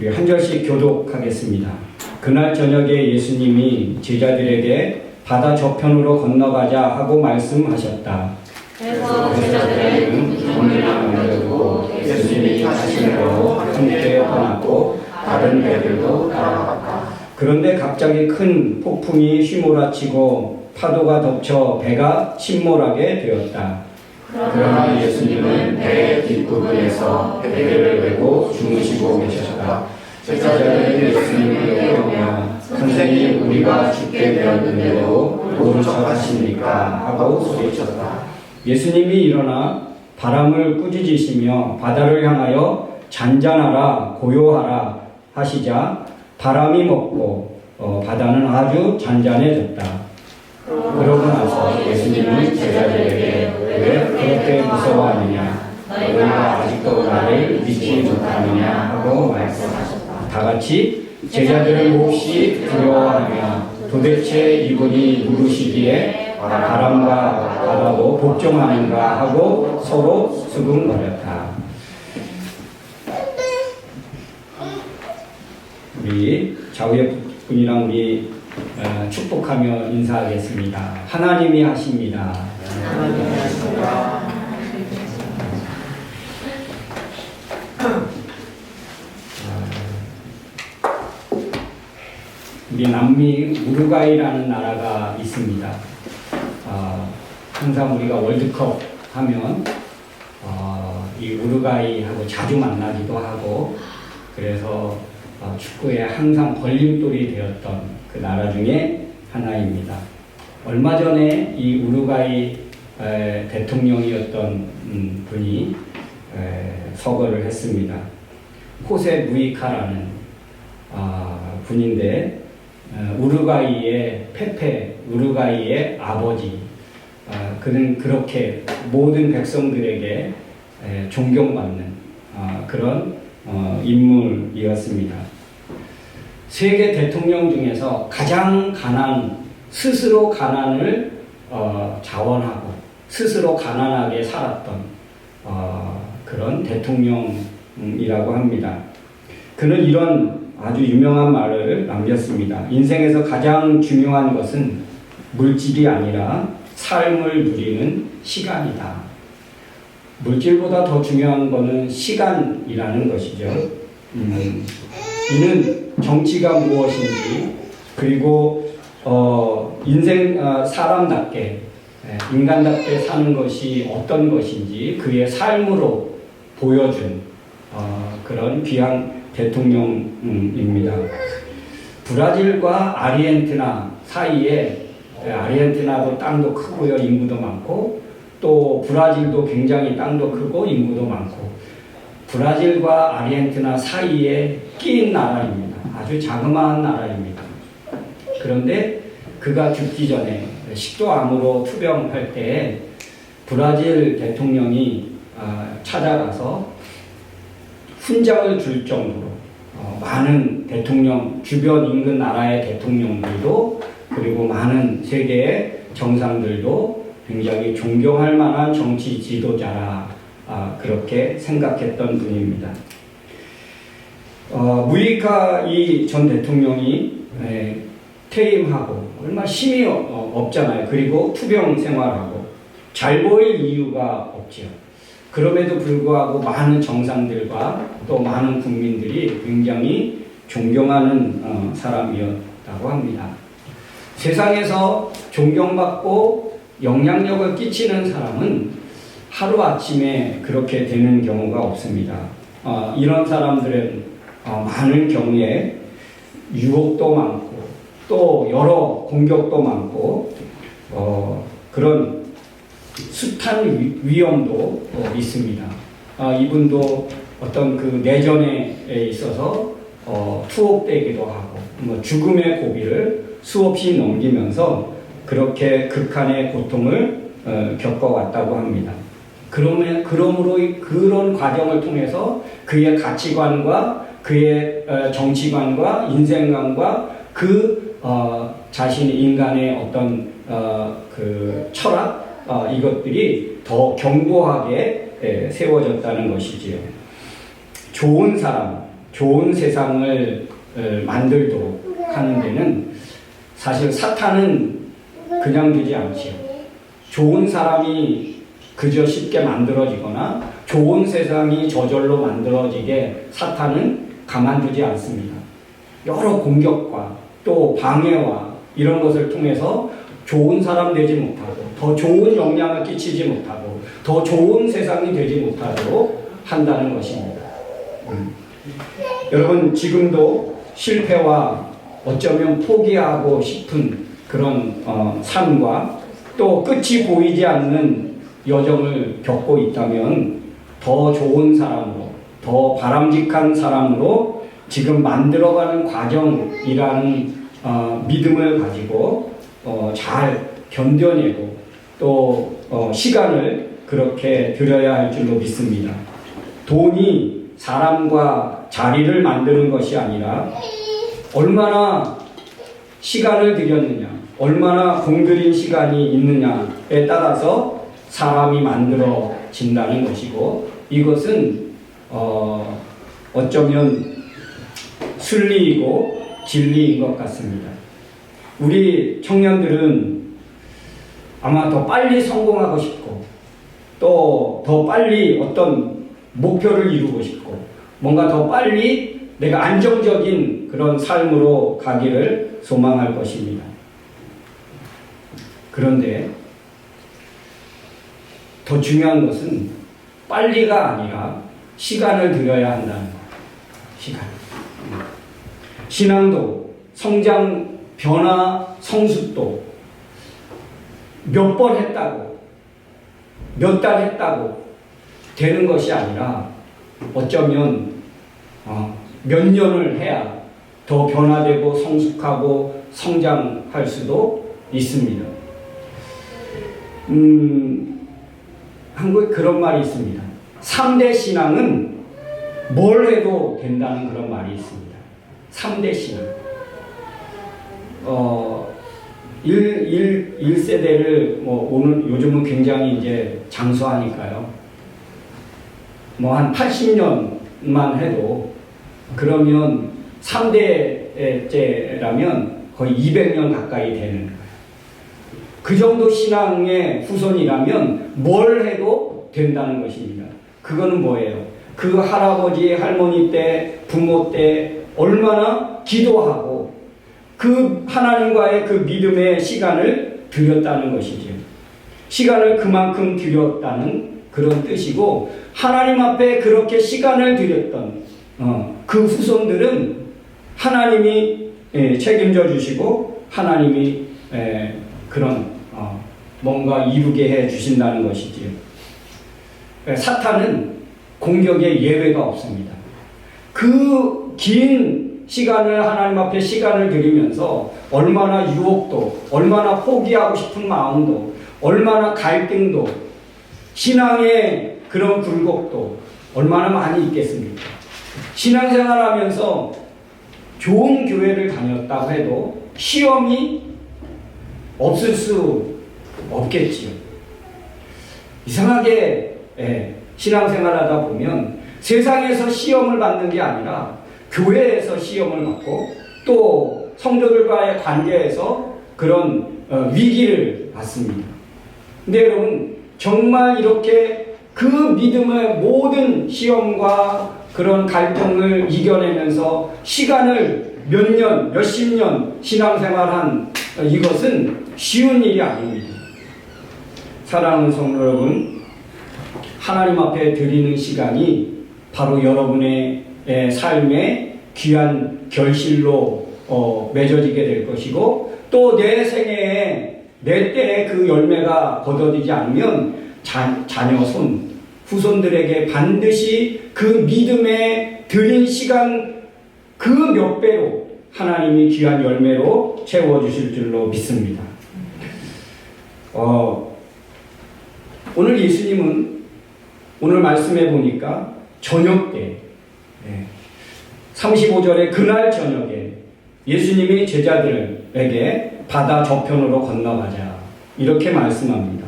우리 한 절씩 교독하겠습니다. 그날 저녁에 예수님이 제자들에게 바다 저편으로 건너가자 하고 말씀하셨다. 그래서 제자들은 기름을 남겨두고 예수님이 가시는 대로 함께 떠났고 다른 배들도 따라갔다. 그런데 갑자기 큰 폭풍이 휘몰아치고 파도가 덮쳐 배가 침몰하게 되었다. 그러나 예수님은 배 뒷부분에서 배를 메고 주무시고 계셨다. 제자들은 예수님을 깨우며 선생님, 우리가 죽게 되었는데도 모른 척 하십니까? 하고 소리쳤다. 예수님이 일어나 바람을 꾸짖으시며 바다를 향하여 잔잔하라 고요하라 하시자 바람이 먹고 바다는 아주 잔잔해졌다. 그러고 나서 예수님은 제자들에게 왜 그렇게 무서워하느냐? 너희가 아직도 나를 믿지 못하느냐? 하고 말씀하셨다. 다 같이 제자들은 몹시 두려워하며 도대체 이분이 누구시기에 바람과 바다도 복종하는가 하고 서로 수군거렸다. 우리 좌우의 분이랑 우리 축복하며 인사하겠습니다. 하나님이 하십니다. 우리 남미 우루과이라는 나라가 있습니다. 항상 우리가 월드컵 하면 이 우루과이하고 자주 만나기도 하고 그래서 축구에 항상 걸림돌이 되었던 그 나라 중에 하나입니다. 얼마 전에 이 우루과이 대통령이었던 분이 서거를 했습니다. 호세 무이카라는 분인데 우루과이의 페페, 우루과이의 아버지, 그는 그렇게 모든 백성들에게 존경받는 그런 인물이었습니다. 세계 대통령 중에서 가장 스스로 가난을 자원하고 스스로 가난하게 살았던 그런 대통령이라고 합니다. 그는 이런 아주 유명한 말을 남겼습니다. 인생에서 가장 중요한 것은 물질이 아니라 삶을 누리는 시간이다. 물질보다 더 중요한 것은 시간이라는 것이죠. 이는 정치가 무엇인지 그리고 사람답게 인간답게 사는 것이 어떤 것인지 그의 삶으로 보여준 그런 귀한 대통령입니다. 브라질과 아르헨티나 사이에 아르헨티나도 땅도 크고요, 인구도 많고 또 브라질도 굉장히 땅도 크고 인구도 많고 브라질과 아르헨티나 사이에 끼인 나라입니다. 아주 자그마한 나라입니다. 그런데 그가 죽기 전에 식도암으로 투병할 때 브라질 대통령이 찾아가서 훈장을 줄 정도로 많은 대통령, 주변 인근 나라의 대통령들도 그리고 많은 세계의 정상들도 굉장히 존경할 만한 정치 지도자라 그렇게 생각했던 분입니다. 무이카 이 전 대통령이 퇴임하고 얼마 힘이 없잖아요. 그리고 투병 생활하고 잘 보일 이유가 없죠. 그럼에도 불구하고 많은 정상들과 또 많은 국민들이 굉장히 존경하는 사람이었다고 합니다. 세상에서 존경받고 영향력을 끼치는 사람은 하루아침에 그렇게 되는 경우가 없습니다. 이런 사람들은 많은 경우에 유혹도 많고 또 여러 공격도 많고 그런 숱한 위험도 있습니다. 이분도 어떤 그 내전에 있어서 투옥되기도 하고 죽음의 고비를 수없이 넘기면서 그렇게 극한의 고통을 겪어왔다고 합니다. 그러므로 그런 과정을 통해서 그의 가치관과 그의 정치관과 인생관과 그 자신의 인간의 어떤 그 철학 이것들이 더 견고하게 세워졌다는 것이지요. 좋은 사람, 좋은 세상을 만들도록 하는 데는 사실 사탄은 그냥 두지 않지요. 좋은 사람이 그저 쉽게 만들어지거나 좋은 세상이 저절로 만들어지게 사탄은 가만두지 않습니다. 여러 공격과 또 방해와 이런 것을 통해서 좋은 사람 되지 못하고 더 좋은 영향을 끼치지 못하고 더 좋은 세상이 되지 못하도록 한다는 것입니다. 여러분, 지금도 실패와 어쩌면 포기하고 싶은 그런 삶과 또 끝이 보이지 않는 여정을 겪고 있다면 더 좋은 사람으로, 더 바람직한 사람으로 지금 만들어가는 과정이라는 믿음을 가지고 잘 견뎌내고 또 시간을 그렇게 들여야 할 줄로 믿습니다. 돈이 사람과 자리를 만드는 것이 아니라 얼마나 시간을 들였느냐, 얼마나 공들인 시간이 있느냐에 따라서 사람이 만들어진다는 것이고, 이것은 어쩌면 순리이고 진리인 것 같습니다. 우리 청년들은 아마 더 빨리 성공하고 싶고 또 더 빨리 어떤 목표를 이루고 싶고 뭔가 더 빨리 내가 안정적인 그런 삶으로 가기를 소망할 것입니다. 그런데 더 중요한 것은 빨리가 아니라 시간을 들여야 한다는 거예요. 시간. 신앙도 성장, 변화, 성숙도 몇 번 했다고, 몇 달 했다고 되는 것이 아니라 어쩌면 몇 년을 해야 더 변화되고 성숙하고 성장할 수도 있습니다. 한국에 그런 말이 있습니다. 3대 신앙은 뭘 해도 된다는 그런 말이 있습니다. 3대 신앙. 1세대를 오늘 요즘은 굉장히 이제 장수하니까요. 한 80년만 해도 그러면 3대째라면 거의 200년 가까이 되는 거예요. 그 정도 신앙의 후손이라면 뭘 해도 된다는 것입니다. 그거는 뭐예요? 그 할아버지, 할머니 때, 부모 때 얼마나 기도하고 그 하나님과의 그 믿음의 시간을 들였다는 것이죠. 시간을 그만큼 들였다는 그런 뜻이고, 하나님 앞에 그렇게 시간을 들였던 그 후손들은 하나님이 책임져 주시고 하나님이 그런 뭔가 이루게 해 주신다는 것이지요. 사탄은 공격에 예외가 없습니다. 그 긴 시간을 하나님 앞에 시간을 들이면서 얼마나 유혹도, 얼마나 포기하고 싶은 마음도, 얼마나 갈등도, 신앙의 그런 굴곡도 얼마나 많이 있겠습니까? 신앙생활하면서 좋은 교회를 다녔다고 해도 시험이 없을 수 없겠지요. 이상하게 신앙생활하다 보면 세상에서 시험을 받는 게 아니라 교회에서 시험을 받고 또 성도들과의 관계에서 그런 위기를 받습니다. 근데 여러분, 정말 이렇게 그 믿음의 모든 시험과 그런 갈등을 이겨내면서 시간을 몇 년, 몇십 년 신앙생활한 이것은 쉬운 일이 아닙니다. 사랑하는 성도 여러분, 하나님 앞에 드리는 시간이 바로 여러분의 삶의 귀한 결실로 맺어지게 될 것이고, 또 내 생애에 내 때에 그 열매가 거둬지지 않으면 자녀 손, 후손들에게 반드시 그 믿음에 드린 시간 그 몇 배로 하나님이 귀한 열매로 채워주실 줄로 믿습니다. 오늘 예수님은 오늘 말씀해 보니까 저녁 때 35절에 그날 저녁에 예수님이 제자들에게 바다 저편으로 건너가자 이렇게 말씀합니다.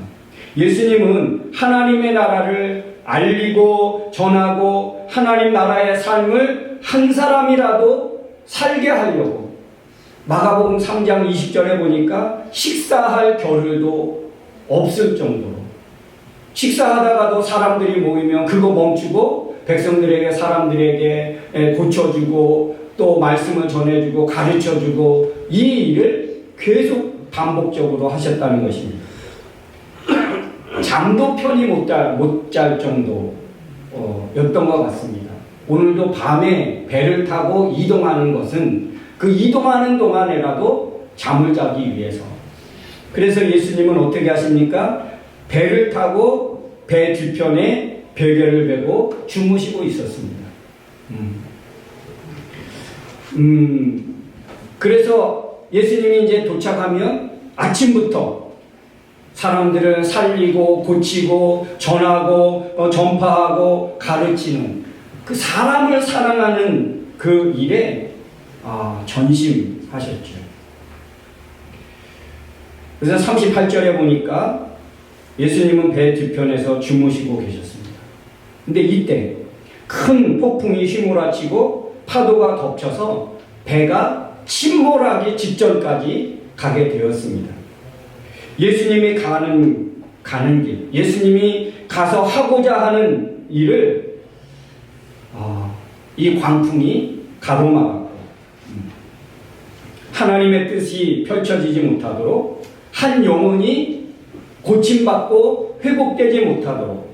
예수님은 하나님의 나라를 알리고 전하고 하나님 나라의 삶을 한 사람이라도 살게 하려고 마가복음 3장 20절에 보니까 식사할 겨를도 없을 정도로, 식사하다가도 사람들이 모이면 그거 멈추고 백성들에게, 사람들에게 고쳐주고 또 말씀을 전해주고 가르쳐주고 이 일을 계속 반복적으로 하셨다는 것입니다. 잠도 편히 못 잘 정도였던 것 같습니다. 오늘도 밤에 배를 타고 이동하는 것은 그 이동하는 동안에라도 잠을 자기 위해서. 그래서 예수님은 어떻게 하십니까? 배를 타고 배 뒤편에 베개를 베고 주무시고 있었습니다. 그래서 예수님이 이제 도착하면 아침부터 사람들을 살리고 고치고 전하고 전파하고 가르치는 그 사람을 사랑하는 그 일에 전심하셨죠. 그래서 38절에 보니까 예수님은 배 뒤편에서 주무시고 계셨습니다. 근데 이때 큰 폭풍이 휘몰아치고 파도가 덮쳐서 배가 침몰하기 직전까지 가게 되었습니다. 예수님이 가는 길, 예수님이 가서 하고자 하는 일을 이 광풍이 가로막았고 하나님의 뜻이 펼쳐지지 못하도록, 한 영혼이 고침받고 회복되지 못하도록,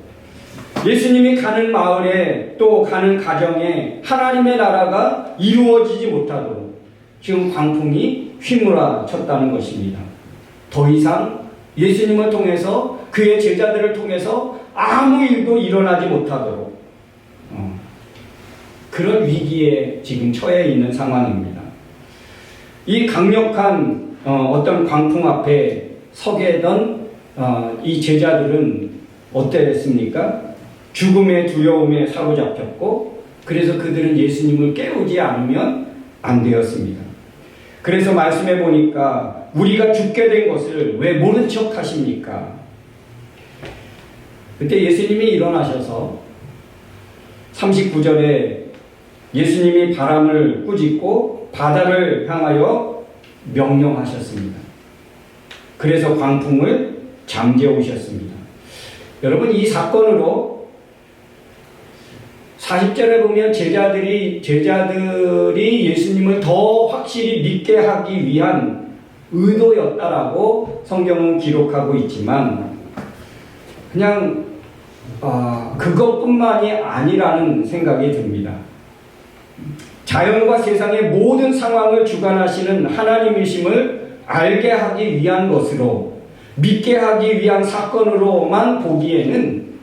예수님이 가는 마을에 또 가는 가정에 하나님의 나라가 이루어지지 못하도록 지금 광풍이 휘몰아쳤다는 것입니다. 더 이상 예수님을 통해서, 그의 제자들을 통해서 아무 일도 일어나지 못하도록 그런 위기에 지금 처해 있는 상황입니다. 이 강력한 어떤 광풍 앞에 서게 된 이 제자들은 어땠습니까? 죽음의 두려움에 사로잡혔고, 그래서 그들은 예수님을 깨우지 않으면 안 되었습니다. 그래서 말씀해 보니까 우리가 죽게 된 것을 왜 모른 척 하십니까? 그때 예수님이 일어나셔서 39절에 예수님이 바람을 꾸짖고 바다를 향하여 명령하셨습니다. 그래서 광풍을 잠재우셨습니다. 여러분, 이 사건으로 40절에 보면 제자들이 예수님을 더 확실히 믿게 하기 위한 의도였다라고 성경은 기록하고 있지만, 그냥 그것뿐만이 아니라는 생각이 듭니다. 자연과 세상의 모든 상황을 주관하시는 하나님이심을 알게 하기 위한 것으로, 믿게 하기 위한 사건으로만 보기에는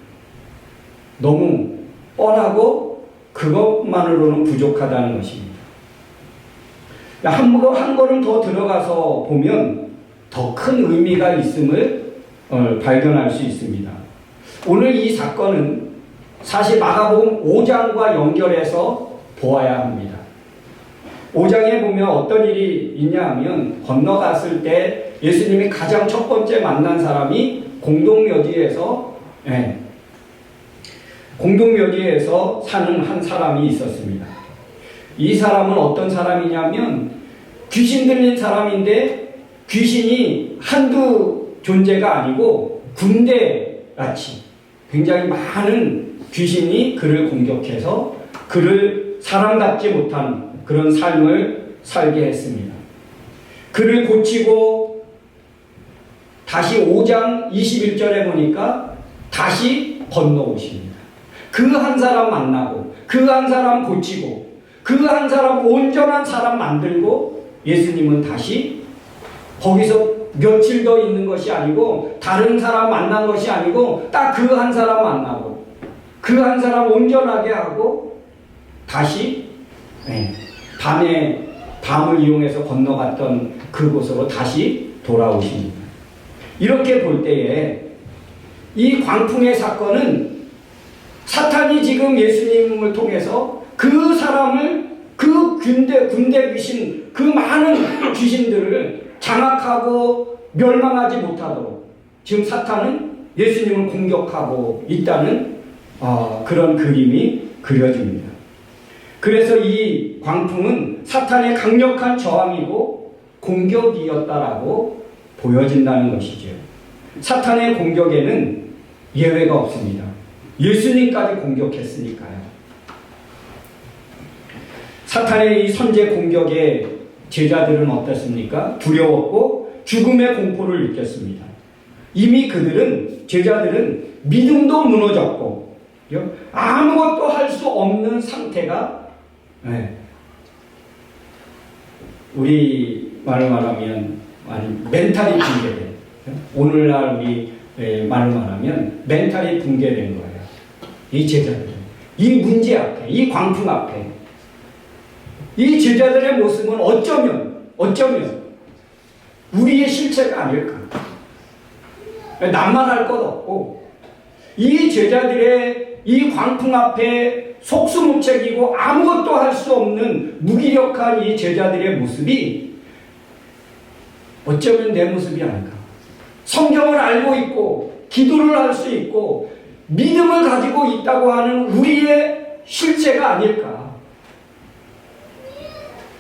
너무 뻔하고 그것만으로는 부족하다는 것입니다. 한 걸음 더 들어가서 보면 더 큰 의미가 있음을 발견할 수 있습니다. 오늘 이 사건은 사실 마가복음 5장과 연결해서 보아야 합니다. 5장에 보면 어떤 일이 있냐 하면, 건너갔을 때 예수님이 가장 첫 번째 만난 사람이 공동묘지에서 사는 한 사람이 있었습니다. 이 사람은 어떤 사람이냐면 귀신 들린 사람인데, 귀신이 한두 존재가 아니고 군대같이 굉장히 많은 귀신이 그를 공격해서 그를 사람답지 못한 그런 삶을 살게 했습니다. 그를 고치고 다시 5장 21절에 보니까 다시 건너오십니다. 그 한 사람 만나고, 그 한 사람 고치고, 그 한 사람 온전한 사람 만들고, 예수님은 다시 거기서 며칠 더 있는 것이 아니고, 다른 사람 만난 것이 아니고, 딱 그 한 사람 만나고, 그 한 사람 온전하게 하고, 다시 밤을 이용해서 건너갔던 그곳으로 다시 돌아오십니다. 이렇게 볼 때에 이 광풍의 사건은 사탄이 지금 예수님을 통해서 그 사람을, 그 군대 귀신, 그 많은 귀신들을 장악하고 멸망하지 못하도록 지금 사탄은 예수님을 공격하고 있다는 그런 그림이 그려집니다. 그래서 이 광풍은 사탄의 강력한 저항이고 공격이었다라고 보여진다는 것이죠. 사탄의 공격에는 예외가 없습니다. 예수님까지 공격했으니까요. 사탄의 이 선제 공격에 제자들은 어떻습니까? 두려웠고 죽음의 공포를 느꼈습니다. 이미 제자들은 믿음도 무너졌고 아무것도 할 수 없는 상태가, 우리 말을 말하면 멘탈이 붕괴된, 오늘날 우리 말을 말하면 멘탈이 붕괴된 거예요. 이 제자들은 이 문제 앞에, 이 광풍 앞에 이 제자들의 모습은 어쩌면 우리의 실체가 아닐까. 낭만할 것 없고 이 제자들의 이 광풍 앞에 속수무책이고 아무것도 할 수 없는 무기력한 이 제자들의 모습이 어쩌면 내 모습이 아닐까. 성경을 알고 있고 기도를 할 수 있고 믿음을 가지고 있다고 하는 우리의 실체가 아닐까.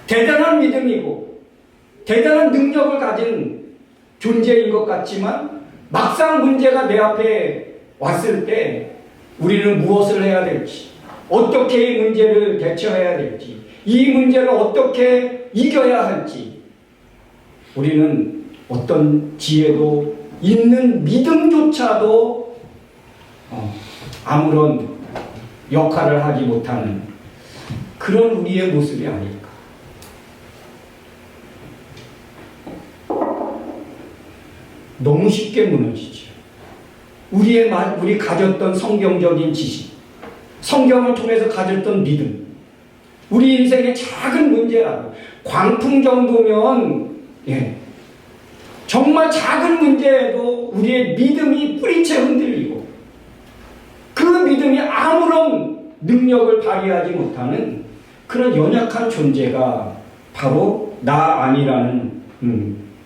대단한 믿음이고 대단한 능력을 가진 존재인 것 같지만 막상 문제가 내 앞에 왔을 때 우리는 무엇을 해야 될지, 어떻게 이 문제를 대처해야 될지, 이 문제를 어떻게 이겨야 할지, 우리는 어떤 지혜도 있는 믿음조차도 아무런 역할을 하지 못하는 그런 우리의 모습이 아닐까. 너무 쉽게 무너지죠. 우리 가졌던 성경적인 지식, 성경을 통해서 가졌던 믿음, 우리 인생의 작은 문제라도 광풍 정도면 정말 작은 문제에도 우리의 믿음이 뿌리채 흔들리고 그 믿음이 아무런 능력을 발휘하지 못하는 그런 연약한 존재가 바로 나 아니라는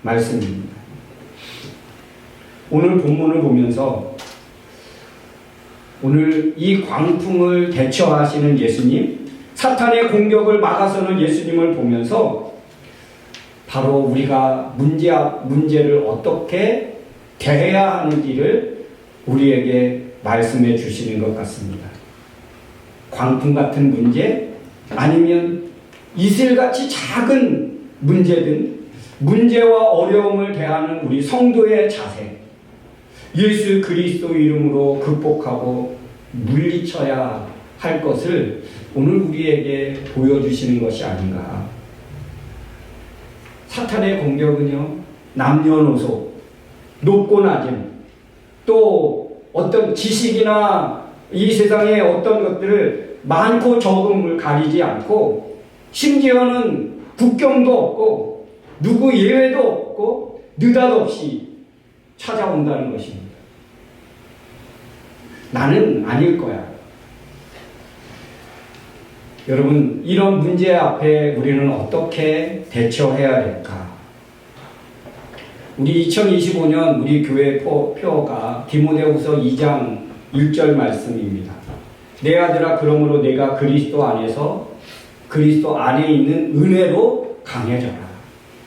말씀입니다. 오늘 본문을 보면서 오늘 이 광풍을 대처하시는 예수님, 사탄의 공격을 막아서는 예수님을 보면서 바로 우리가 문제를 어떻게 대해야 하는지를 우리에게 말씀해 주시는 것 같습니다. 광풍 같은 문제, 아니면 이슬같이 작은 문제든 문제와 어려움을 대하는 우리 성도의 자세, 예수 그리스도 이름으로 극복하고 물리쳐야 할 것을 오늘 우리에게 보여주시는 것이 아닌가. 사탄의 공격은요, 남녀노소, 높고 낮은, 또 어떤 지식이나 이 세상의 어떤 것들을 많고 적음을 가리지 않고, 심지어는 국경도 없고 누구 예외도 없고 느닷없이 찾아온다는 것입니다. 나는 아닐 거야. 여러분, 이런 문제 앞에 우리는 어떻게 대처해야 될까? 우리 2025년 우리 교회 표어가 디모데후서 2장 1절 말씀입니다. 내 아들아, 그러므로 내가 그리스도 안에 있는 은혜로 강해져라.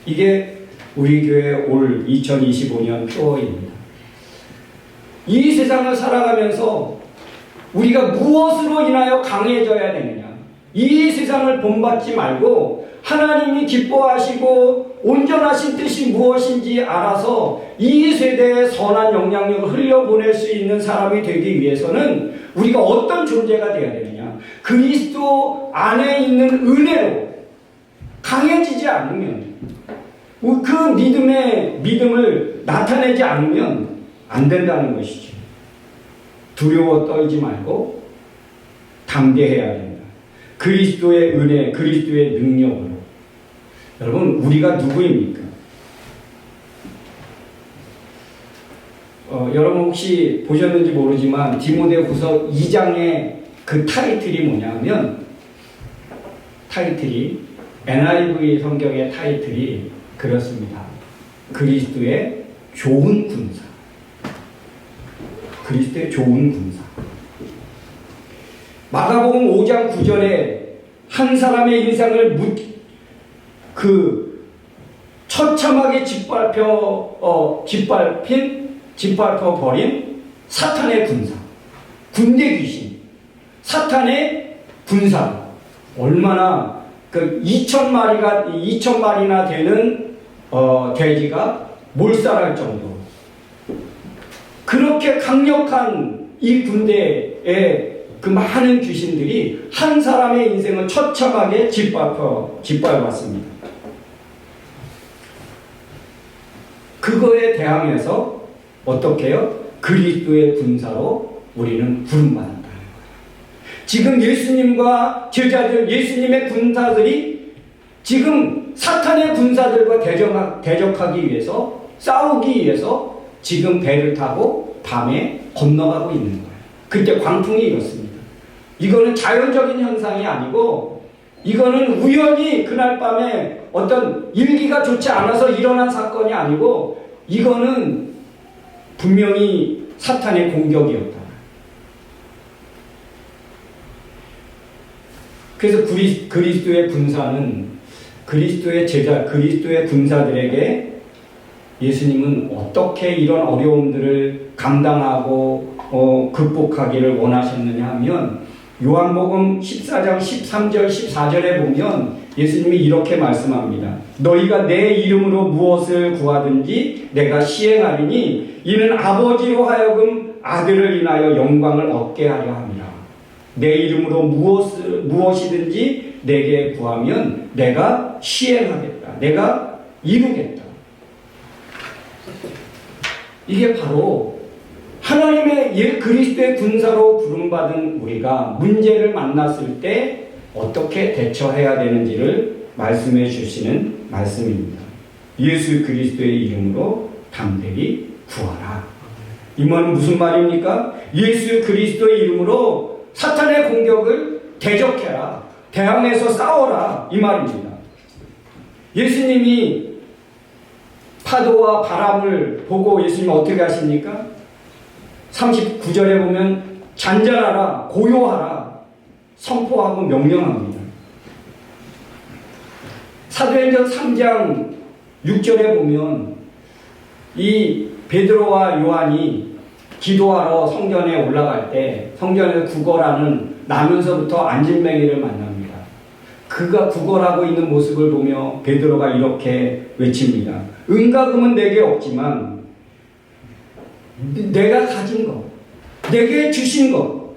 이게 우리 교회 올 2025년 표어입니다. 이 세상을 살아가면서 우리가 무엇으로 인하여 강해져야 되느냐? 이 세상을 본받지 말고 하나님이 기뻐하시고 온전하신 뜻이 무엇인지 알아서 이 세대에 선한 영향력을 흘려보낼 수 있는 사람이 되기 위해서는 우리가 어떤 존재가 되어야 되느냐? 그리스도 안에 있는 은혜로 강해지지 않으면, 그 믿음을 나타내지 않으면 안 된다는 것이죠. 두려워 떨지 말고 담대해야 된다. 그리스도의 은혜, 그리스도의 능력으로. 여러분, 우리가 누구입니까? 여러분 혹시 보셨는지 모르지만 디모데후서 2장의 그 타이틀이 뭐냐면, NIV 성경의 타이틀이 그렇습니다. 그리스도의 좋은 군사. 그리스도의 좋은 군사. 마가복음 5장 9절에 한 사람의 인생을 처참하게 짓밟혀 버린 사탄의 군사, 군대 귀신, 사탄의 군사, 얼마나 2,000마리나 되는 돼지가 몰살할 정도로 그렇게 강력한 이 군대의 그 많은 귀신들이 한 사람의 인생을 처참하게 짓밟았습니다. 그거에 대항해서 어떻게 해요? 그리스도의 군사로 우리는 부름받았다는 거예요. 지금 예수님과 제자들, 예수님의 군사들이 지금 사탄의 군사들과 대적하기 위해서, 싸우기 위해서 지금 배를 타고 밤에 건너가고 있는 거예요. 그때 광풍이 일었습니다. 이거는 자연적인 현상이 아니고 이거는 우연히 그날 밤에 어떤 일기가 좋지 않아서 일어난 사건이 아니고 이거는 분명히 사탄의 공격이었다. 그래서 그리스도의 군사는 그리스도의 제자, 그리스도의 군사들에게 예수님은 어떻게 이런 어려움들을 감당하고 극복하기를 원하셨느냐 하면 요한복음 14장 13절 14절에 보면 예수님이 이렇게 말씀합니다. 너희가 내 이름으로 무엇을 구하든지 내가 시행하리니 이는 아버지로 하여금 아들을 인하여 영광을 얻게 하려 함이라. 내 이름으로 무엇이든지 내게 구하면 내가 시행하겠다. 내가 이루겠다. 이게 바로 하나님의 그리스도의 군사로 부름받은 우리가 문제를 만났을 때 어떻게 대처해야 되는지를 말씀해 주시는 말씀입니다. 예수 그리스도의 이름으로 담대히 구하라. 이 말은 무슨 말입니까? 예수 그리스도의 이름으로 사탄의 공격을 대적해라. 대항해서 싸워라. 이 말입니다. 예수님이 파도와 바람을 보고 예수님이 어떻게 하십니까? 39절에 보면 잔잔하라, 고요하라 선포하고 명령합니다. 사도행전 3장 6절에 보면 이 베드로와 요한이 기도하러 성전에 올라갈 때 성전에서 구걸하는 나면서부터 안진뱅이를 만납니다. 그가 구걸하고 있는 모습을 보며 베드로가 이렇게 외칩니다. 은과 금은 내게 없지만 내가 가진 것, 내게 주신 것,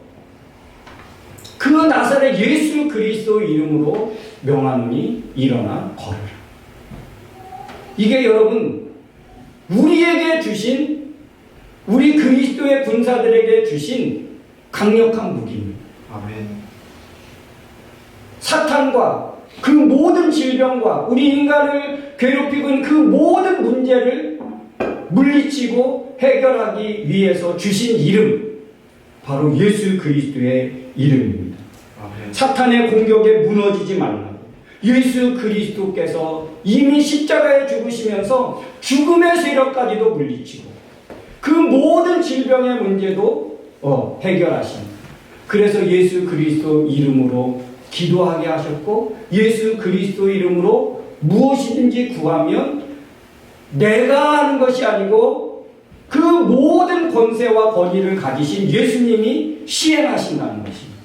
그 나사렛 예수 그리스도 이름으로 명하노니 일어나 걸으라. 이게 여러분 우리에게 주신, 우리 그리스도의 군사들에게 주신 강력한 무기입니다. 아멘. 사탄과 그 모든 질병과 우리 인간을 괴롭히고 있는 그 모든 문제를 물리치고 해결하기 위해서 주신 이름, 바로 예수 그리스도의 이름입니다. 아멘. 사탄의 공격에 무너지지 말라고 예수 그리스도께서 이미 십자가에 죽으시면서 죽음의 세력까지도 물리치고 그 모든 질병의 문제도 해결하십니다. 그래서 예수 그리스도 이름으로 기도하게 하셨고 예수 그리스도 이름으로 무엇이든지 구하면 내가 하는 것이 아니고 그 모든 권세와 권위를 가지신 예수님이 시행하신다는 것입니다.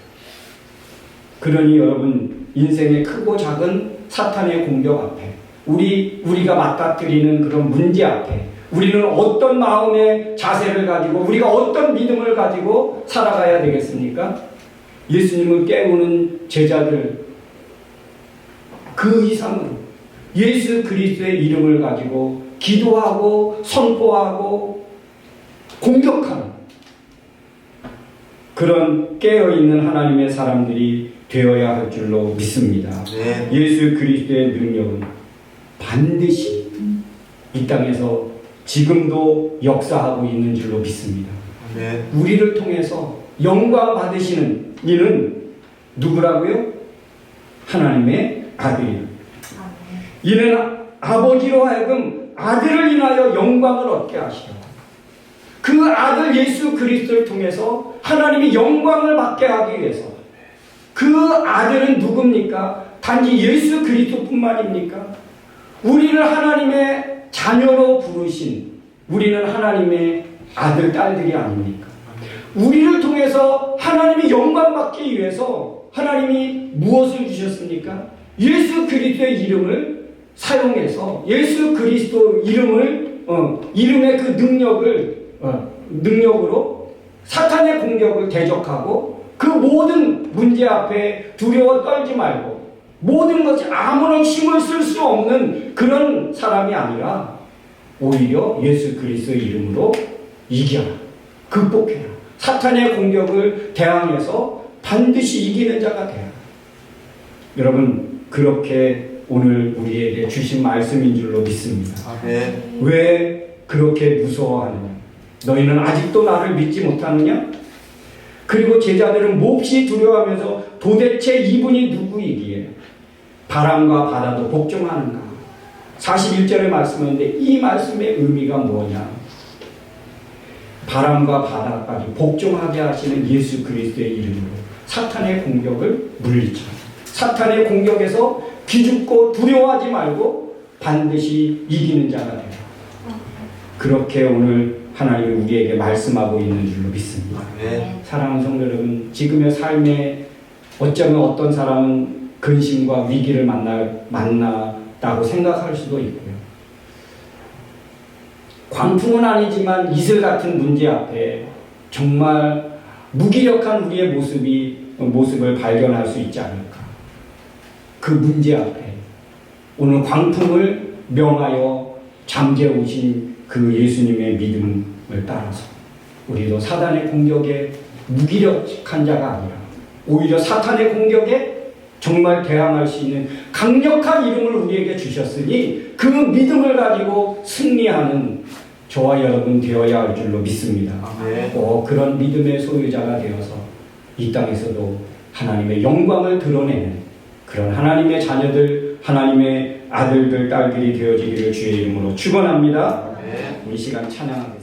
그러니 여러분 인생의 크고 작은 사탄의 공격 앞에 우리가 맞닥뜨리는 그런 문제 앞에 우리는 어떤 마음의 자세를 가지고 우리가 어떤 믿음을 가지고 살아가야 되겠습니까? 예수님을 깨우는 제자들 그 이상으로 예수 그리스도의 이름을 가지고 기도하고 선포하고 공격하는 그런 깨어있는 하나님의 사람들이 되어야 할 줄로 믿습니다. 네. 예수 그리스도의 능력은 반드시 이 땅에서 지금도 역사하고 있는 줄로 믿습니다. 네. 우리를 통해서 영광 받으시는 이는 누구라고요? 하나님의 아들이에요. 이는 아버지로 하여금 아들을 인하여 영광을 얻게 하시려 그 아들 예수 그리스도를 통해서 하나님이 영광을 받게 하기 위해서 그 그 아들은 누굽니까? 단지 예수 그리스도뿐만입니까? 우리를 하나님의 자녀로 부르신, 우리는 하나님의 아들, 딸들이 아닙니까? 우리를 통해서 하나님이 영광받기 위해서 하나님이 무엇을 주셨습니까? 예수 그리스도의 이름을 사용해서 예수 그리스도 이름을 이름의 그 능력으로 사탄의 공격을 대적하고 그 모든 문제 앞에 두려워 떨지 말고 모든 것이 아무런 힘을 쓸 수 없는 그런 사람이 아니라 오히려 예수 그리스도의 이름으로 이겨라, 극복해라. 사탄의 공격을 대항해서 반드시 이기는 자가 되라. 여러분, 그렇게 오늘 우리에게 주신 말씀인 줄로 믿습니다. 아멘. 왜 그렇게 무서워하느냐? 너희는 아직도 나를 믿지 못하느냐? 그리고 제자들은 몹시 두려워하면서 도대체 이분이 누구이기에 바람과 바다도 복종하는가? 41절의 말씀인데 이 말씀의 의미가 뭐냐? 바람과 바다까지 복종하게 하시는 예수 그리스도의 이름으로 사탄의 공격을 물리쳐. 사탄의 공격에서 기죽고 두려워하지 말고 반드시 이기는 자가 되라. 그렇게 오늘 하나님이 우리에게 말씀하고 있는 줄로 믿습니다. 네. 사랑하는 성도 여러분, 지금의 삶에 어쩌면 어떤 사람은 근심과 위기를 만났다고 생각할 수도 있고요. 광풍은 아니지만 이슬 같은 문제 앞에 정말 무기력한 우리의 모습을 발견할 수 있지 않을까. 그 문제 앞에 오늘 광풍을 명하여 잠재우신 그 예수님의 믿음을 따라서 우리도 사단의 공격에 무기력한 자가 아니라 오히려 사탄의 공격에 정말 대항할 수 있는 강력한 이름을 우리에게 주셨으니 그 믿음을 가지고 승리하는 저와 여러분 되어야 할 줄로 믿습니다. 꼭 그런 믿음의 소유자가 되어서 이 땅에서도 하나님의 영광을 드러내는 그런 하나님의 자녀들, 하나님의 아들들, 딸들이 되어지기를 주의 이름으로 축원합니다. 우리 시간 찬양하겠습니다.